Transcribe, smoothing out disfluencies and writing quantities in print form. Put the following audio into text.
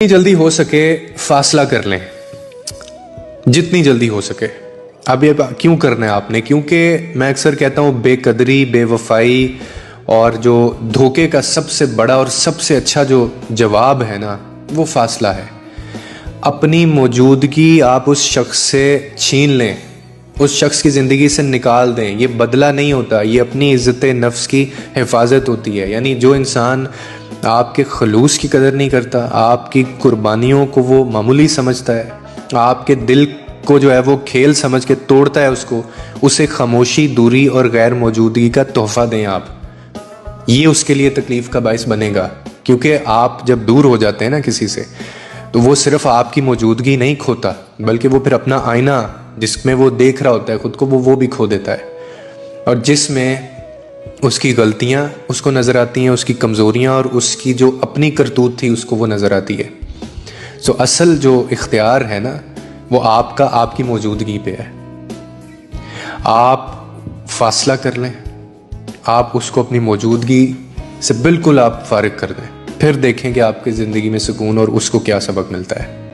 जितनी जल्दी हो सके फासला कर लें, जितनी जल्दी हो सके। अब ये क्यों करना है आपने? क्योंकि मैं अक्सर कहता हूँ बेकदरी, बेवफाई और जो धोखे का सबसे बड़ा और सबसे अच्छा जो जवाब है ना, वो फासला है। अपनी मौजूदगी आप उस शख्स से छीन लें, उस शख्स की ज़िंदगी से निकाल दें। ये बदला नहीं होता, ये अपनी इज़्ज़त नफ्स की हिफाजत होती है। यानी जो इंसान आपके खलूस की कदर नहीं करता, आपकी कुर्बानियों को वो मामूली समझता है, आपके दिल को जो है वो खेल समझ के तोड़ता है उसको, उसे खामोशी, दूरी और गैर मौजूदगी का तोहफ़ा दें आप। ये उसके लिए तकलीफ़ का बायस बनेगा, क्योंकि आप जब दूर हो जाते हैं ना किसी से, तो वो सिर्फ आपकी मौजूदगी नहीं खोता, बल्कि वो फिर अपना आईना जिसमें वो देख रहा होता है खुद को, वो भी खो देता है। और जिसमें उसकी गलतियां उसको नज़र आती हैं, उसकी कमज़ोरियां और उसकी जो अपनी करतूत थी उसको वो नज़र आती है। सो असल जो इख्तियार है ना, वो आपका आपकी मौजूदगी पे है। आप फासला कर लें, आप उसको अपनी मौजूदगी से बिल्कुल आप फारिग कर दें, फिर देखें कि आपकी ज़िंदगी में सुकून और उसको क्या सबक मिलता है।